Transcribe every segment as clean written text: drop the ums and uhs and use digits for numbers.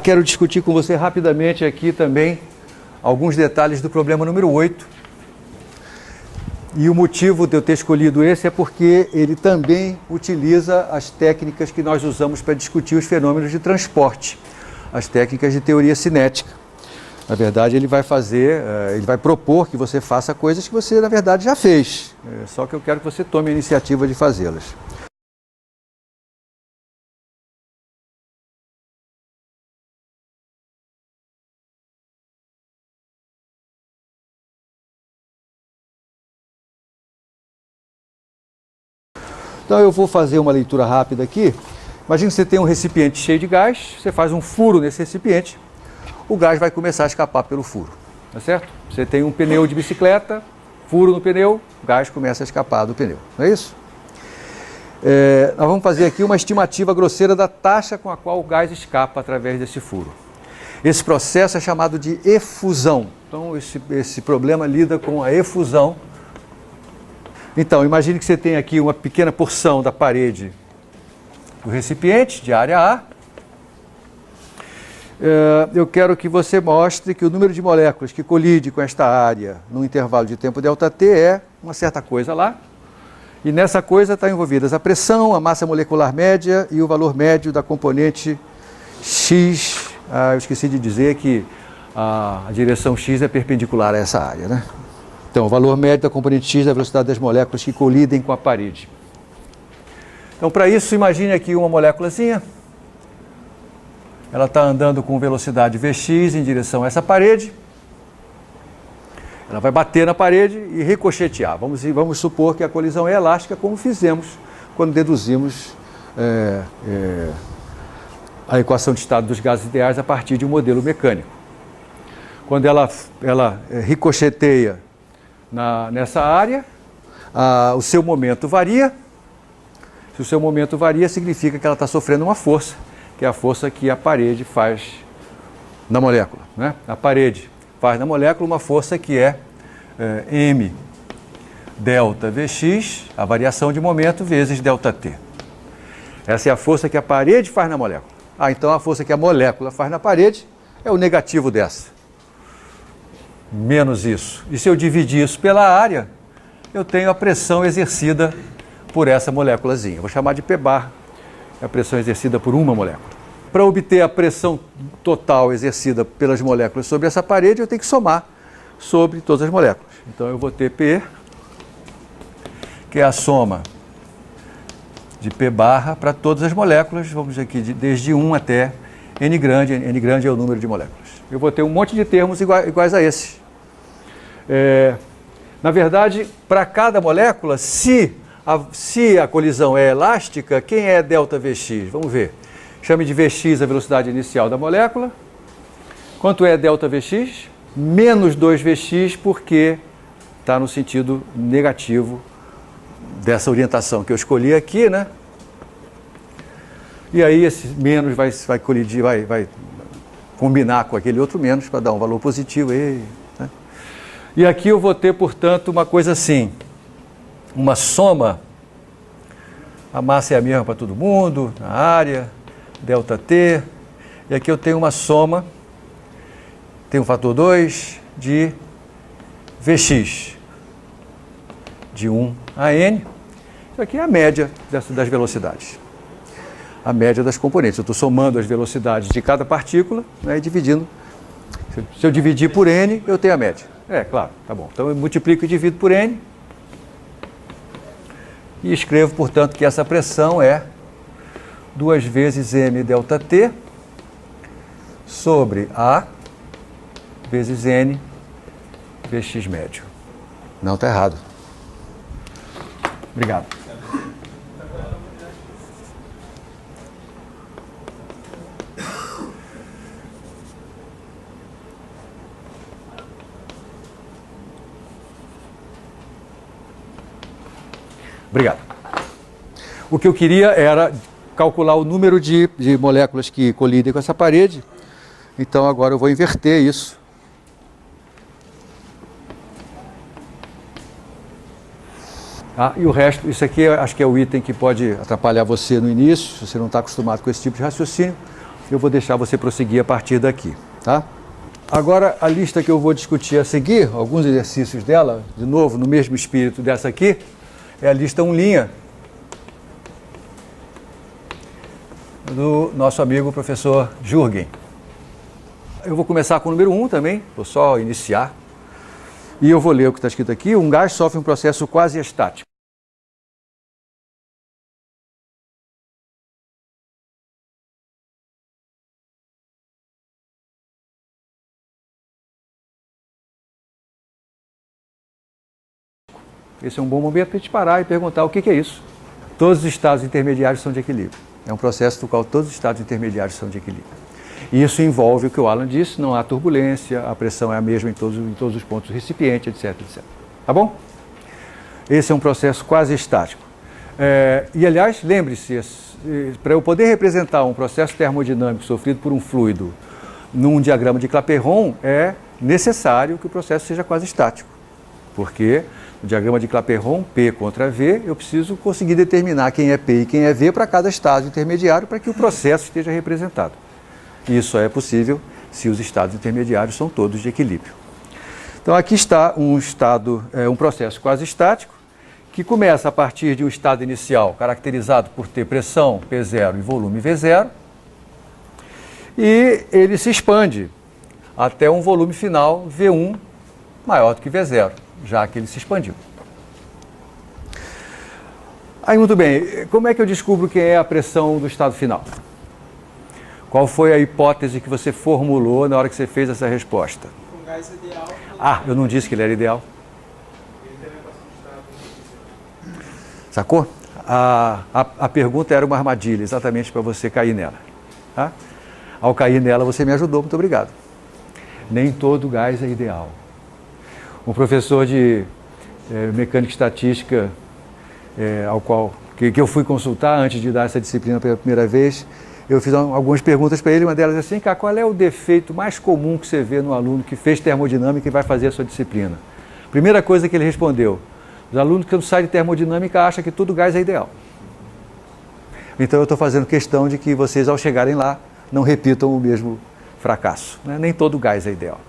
Quero discutir com você rapidamente aqui também alguns detalhes do problema número 8. E o motivo de eu ter escolhido esse é porque ele também utiliza as técnicas que nós usamos para discutir os fenômenos de transporte, as técnicas de teoria cinética. Na verdade, ele vai propor que você faça coisas que você, na verdade, já fez. Só que eu quero que você tome a iniciativa de fazê-las. Então eu vou fazer uma leitura rápida aqui. Imagina que você tem um recipiente cheio de gás, você faz um furo nesse recipiente, o gás vai começar a escapar pelo furo, tá certo? Você tem um pneu de bicicleta, furo no pneu, o gás começa a escapar do pneu, não é isso? Nós vamos fazer aqui uma estimativa grosseira da taxa com a qual o gás escapa através desse furo. Esse processo é chamado de efusão. Então esse problema lida com a efusão. Então, imagine que você tem aqui uma pequena porção da parede do recipiente, de área A. Eu quero que você mostre que o número de moléculas que colide com esta área no intervalo de tempo ΔT é uma certa coisa lá. E nessa coisa estão envolvidas a pressão, a massa molecular média e o valor médio da componente X. Eu esqueci de dizer que a direção X é perpendicular a essa área, né? Então, o valor médio da componente X é a velocidade das moléculas que colidem com a parede. Então, para isso, imagine aqui uma moléculazinha. Ela está andando com velocidade Vx em direção a essa parede. Ela vai bater na parede e ricochetear. Vamos supor que a colisão é elástica, como fizemos quando deduzimos a equação de estado dos gases ideais a partir de um modelo mecânico. Quando ela ricocheteia nessa área, o seu momento varia. Se o seu momento varia, significa que ela está sofrendo uma força, que é a força que a parede faz na molécula, né? A parede faz na molécula uma força que é m delta Vx, a variação de momento, vezes ΔT. Essa é a força que a parede faz na molécula. Então a força que a molécula faz na parede é o negativo dessa. Menos isso. E se eu dividir isso pela área, eu tenho a pressão exercida por essa moléculazinha. Vou chamar de P bar, a pressão exercida por uma molécula. Para obter a pressão total exercida pelas moléculas sobre essa parede, eu tenho que somar sobre todas as moléculas. Então eu vou ter P, que é a soma de P barra para todas as moléculas, vamos aqui desde 1 até N grande é o número de moléculas. Eu vou ter um monte de termos iguais a esses. Na verdade, para cada molécula, se a colisão é elástica, quem é ΔVx? Vamos ver. Chame de Vx a velocidade inicial da molécula. Quanto é ΔVx? Menos 2Vx, porque está no sentido negativo dessa orientação que eu escolhi aqui, né? E aí esse menos vai colidir, vai combinar com aquele outro menos para dar um valor positivo. Né? E aqui eu vou ter, portanto, uma coisa assim, uma soma, a massa é a mesma para todo mundo, na área, ΔT, e aqui eu tenho uma soma, tem um fator 2 de Vx, de 1 a N, isso aqui é a média das velocidades. A média das componentes. Eu estou somando as velocidades de cada partícula, né, e dividindo. Se eu dividir por N, eu tenho a média. Claro, tá bom. Então eu multiplico e divido por N. E escrevo, portanto, que essa pressão é 2 vezes M ΔT sobre A vezes N Vx médio. Não, está errado. Obrigado. Obrigado. O que eu queria era calcular o número de moléculas que colidem com essa parede. Então agora eu vou inverter isso. E o resto, isso aqui acho que é o item que pode atrapalhar você no início, se você não está acostumado com esse tipo de raciocínio. eu vou deixar você prosseguir a partir daqui, tá? Agora, a lista que eu vou discutir a seguir, alguns exercícios dela, de novo, no mesmo espírito dessa aqui, é a lista 1 do nosso amigo professor Jürgen. Eu vou começar com o número 1 também, vou só iniciar. E eu vou ler o que está escrito aqui. Um gás sofre um processo quase estático. Esse é um bom momento para a gente parar e perguntar o que é isso. Todos os estados intermediários são de equilíbrio. É um processo no qual todos os estados intermediários são de equilíbrio. E isso envolve o que o Alan disse, não há turbulência, a pressão é a mesma em todos os pontos do recipiente, etc, etc. Tá bom? Esse é um processo quase estático. E, aliás, lembre-se, para eu poder representar um processo termodinâmico sofrido por um fluido num diagrama de Clapeyron, é necessário que o processo seja quase estático. Porque no diagrama de Clapeyron, P contra V, eu preciso conseguir determinar quem é P e quem é V para cada estado intermediário para que o processo esteja representado. E isso é possível se os estados intermediários são todos de equilíbrio. Então aqui está um processo quase estático, que começa a partir de um estado inicial caracterizado por ter pressão P0 e volume V0, e ele se expande até um volume final V1 maior do que V0, já que ele se expandiu. Aí, muito bem, como é que eu descubro quem é a pressão do estado final? Qual foi a hipótese que você formulou na hora que você fez essa resposta? Com gás ideal. Ah, eu não disse que ele era ideal. Sacou? A pergunta era uma armadilha, exatamente para você cair nela. Tá? Ao cair nela, você me ajudou, muito obrigado. Nem todo gás é ideal. Um professor de mecânica estatística, que eu fui consultar antes de dar essa disciplina pela primeira vez, eu fiz algumas perguntas para ele, uma delas assim, cara, qual é o defeito mais comum que você vê no aluno que fez termodinâmica e vai fazer a sua disciplina? Primeira coisa que ele respondeu, os alunos que saem de termodinâmica acham que todo gás é ideal. Então eu estou fazendo questão de que vocês, ao chegarem lá, não repitam o mesmo fracasso. Né? Nem todo gás é ideal.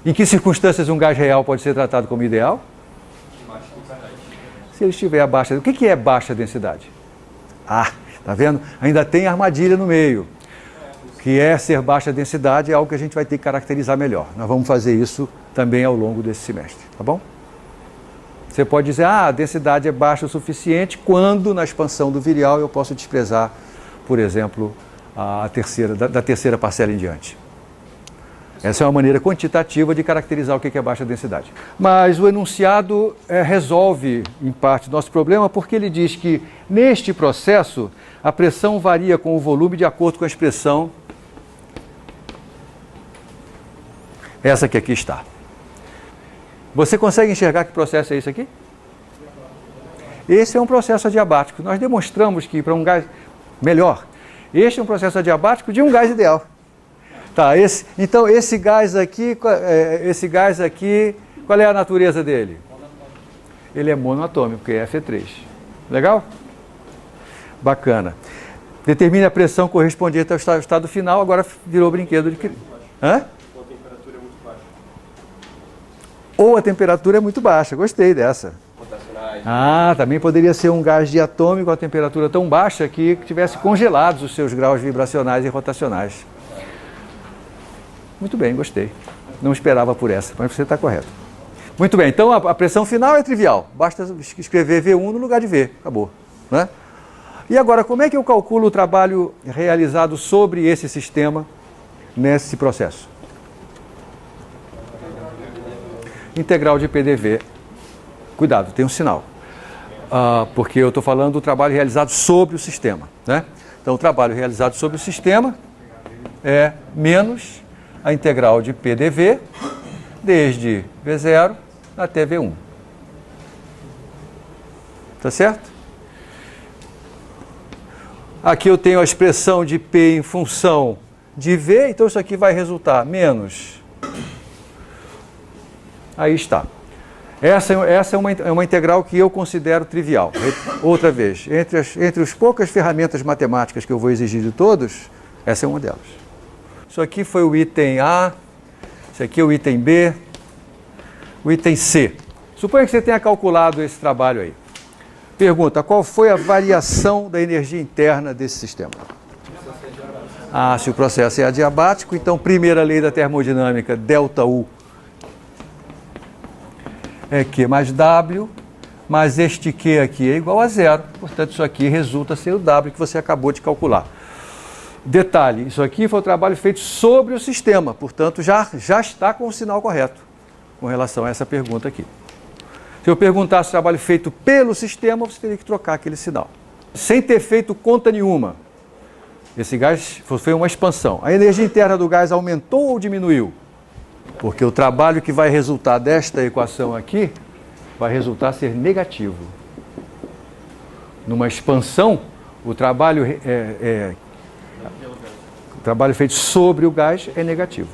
Em que circunstâncias um gás real pode ser tratado como ideal? Se ele estiver abaixo. O que é baixa densidade? Ah, tá vendo? Ainda tem armadilha no meio. Que é ser baixa densidade, é algo que a gente vai ter que caracterizar melhor. Nós vamos fazer isso também ao longo desse semestre, tá bom? Você pode dizer, a densidade é baixa o suficiente quando na expansão do virial eu posso desprezar, por exemplo, da terceira parcela em diante. Essa é uma maneira quantitativa de caracterizar o que é baixa densidade. Mas o enunciado resolve, em parte, o nosso problema, porque ele diz que, neste processo, a pressão varia com o volume de acordo com a expressão, essa que aqui está. Você consegue enxergar que processo é esse aqui? Esse é um processo adiabático. Nós demonstramos que para um gás melhor, este é um processo adiabático de um gás ideal. Tá, então esse gás aqui, qual é a natureza dele? Ele é monoatômico, porque é Fe3. Legal? Bacana. Determine a pressão correspondente ao estado final, agora virou brinquedo de... Hã? Ou a temperatura é muito baixa, gostei dessa. Ah, também poderia ser um gás diatômico a temperatura tão baixa que tivesse congelados os seus graus vibracionais e rotacionais. Muito bem, gostei. Não esperava por essa, mas você está correto. Muito bem, então a pressão final é trivial. Basta escrever V1 no lugar de V. Acabou. Né? E agora, como é que eu calculo o trabalho realizado sobre esse sistema nesse processo? Integral de PDV. Cuidado, tem um sinal. Porque eu estou falando do trabalho realizado sobre o sistema. Né? Então, o trabalho realizado sobre o sistema é menos a integral de PDV, desde V0 até V1. Tá certo? Aqui eu tenho a expressão de P em função de V, então isso aqui vai resultar menos. Aí está. Essa é uma integral que eu considero trivial. Outra vez, entre as poucas ferramentas matemáticas que eu vou exigir de todos, Essa é uma delas. Isso aqui foi o item A, esse aqui é o item B, o item C. Suponha que você tenha calculado esse trabalho aí. Pergunta, qual foi a variação da energia interna desse sistema? Ah, se o processo é adiabático, então primeira lei da termodinâmica, ΔU é Q mais W, mas este Q aqui é igual a zero, portanto isso aqui resulta ser o W que você acabou de calcular. Detalhe, isso aqui foi um trabalho feito sobre o sistema, portanto já está com o sinal correto com relação a essa pergunta aqui. Se eu perguntasse o trabalho feito pelo sistema, você teria que trocar aquele sinal. Sem ter feito conta nenhuma. Esse gás foi uma expansão. A energia interna do gás aumentou ou diminuiu? Porque o trabalho que vai resultar desta equação aqui vai resultar ser negativo. Numa expansão, o trabalho feito sobre o gás é negativo.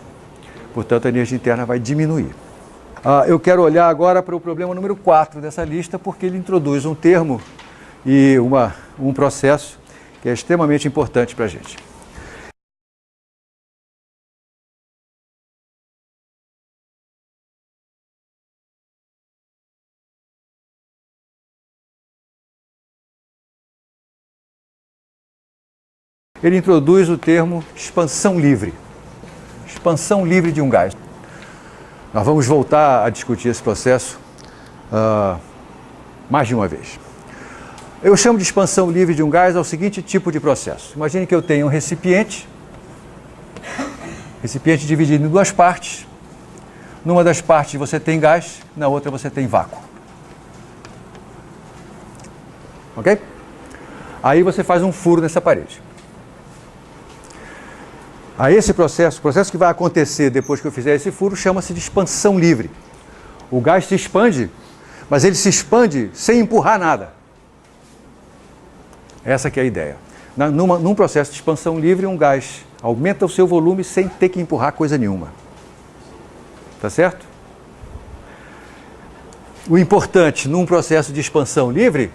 Portanto, a energia interna vai diminuir. Eu quero olhar agora para o problema número 4 dessa lista, porque ele introduz um termo e um processo que é extremamente importante para a gente. Ele introduz o termo expansão livre. Expansão livre de um gás. Nós vamos voltar a discutir esse processo mais de uma vez. Eu chamo de expansão livre de um gás ao seguinte tipo de processo. Imagine que eu tenho um recipiente dividido em duas partes. Numa das partes você tem gás, na outra você tem vácuo. Ok? Aí você faz um furo nessa parede. Aí esse processo, o processo que vai acontecer depois que eu fizer esse furo, chama-se de expansão livre. O gás se expande, mas ele se expande sem empurrar nada. Essa que é a ideia. Num processo de expansão livre, um gás aumenta o seu volume sem ter que empurrar coisa nenhuma. Tá certo? O importante num processo de expansão livre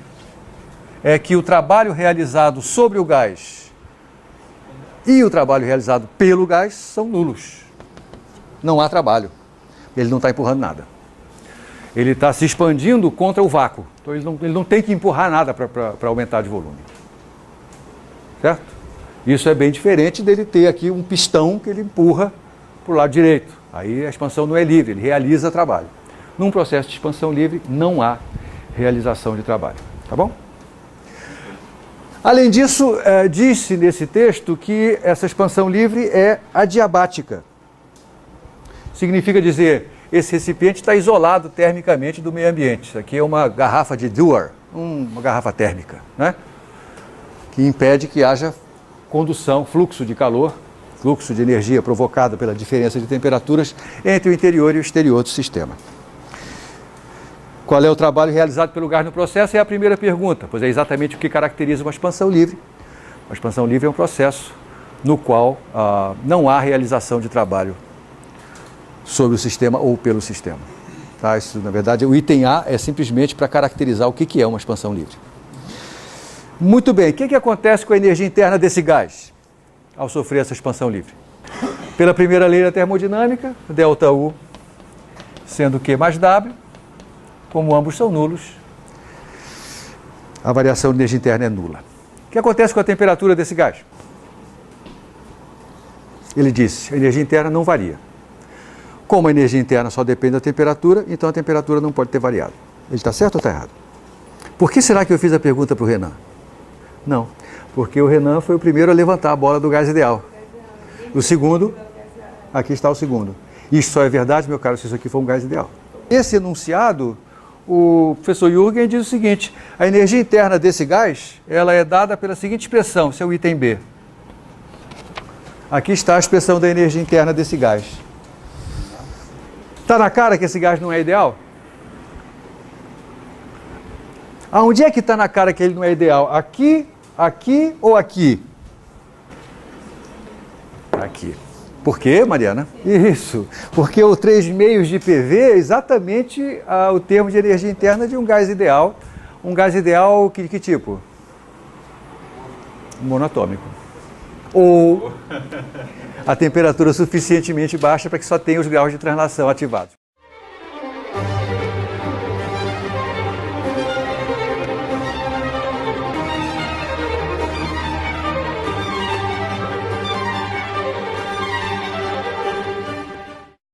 é que o trabalho realizado sobre o gás e o trabalho realizado pelo gás são nulos. Não há trabalho. Ele não está empurrando nada. Ele está se expandindo contra o vácuo. Então ele não tem que empurrar nada para aumentar de volume. Certo? Isso é bem diferente dele ter aqui um pistão que ele empurra para o lado direito. Aí a expansão não é livre, ele realiza trabalho. Num processo de expansão livre, não há realização de trabalho. Tá bom? Além disso, diz-se nesse texto que essa expansão livre é adiabática. Significa dizer, esse recipiente está isolado termicamente do meio ambiente. Isso aqui é uma garrafa de Dewar, uma garrafa térmica, né? Que impede que haja condução, fluxo de calor, fluxo de energia provocado pela diferença de temperaturas entre o interior e o exterior do sistema. Qual é o trabalho realizado pelo gás no processo? É a primeira pergunta, pois é exatamente o que caracteriza uma expansão livre. Uma expansão livre é um processo no qual não há realização de trabalho sobre o sistema ou pelo sistema. Tá? Isso, na verdade, o item A é simplesmente para caracterizar o que é uma expansão livre. Muito bem, o que acontece com a energia interna desse gás ao sofrer essa expansão livre? Pela primeira lei da termodinâmica, ΔU sendo Q mais W, como ambos são nulos, a variação de energia interna é nula. O que acontece com a temperatura desse gás? Ele disse, a energia interna não varia. Como a energia interna só depende da temperatura, então a temperatura não pode ter variado. Ele está certo ou está errado? Por que será que eu fiz a pergunta para o Renan? Não, porque o Renan foi o primeiro a levantar a bola do gás ideal. O segundo, aqui está o segundo. Isso só é verdade, meu caro, se isso aqui for um gás ideal. Esse enunciado, o professor Jürgen diz o seguinte, a energia interna desse gás, ela é dada pela seguinte expressão, esse é o item B. Aqui está a expressão da energia interna desse gás. Está na cara que esse gás não é ideal? Aonde é que está na cara que ele não é ideal? Aqui, aqui ou aqui? Aqui. Por quê, Mariana? Isso, porque o 3 meios de PV é exatamente o termo de energia interna de um gás ideal. Um gás ideal de que tipo? Monatômico. ou a temperatura suficientemente baixa para que só tenha os graus de translação ativados.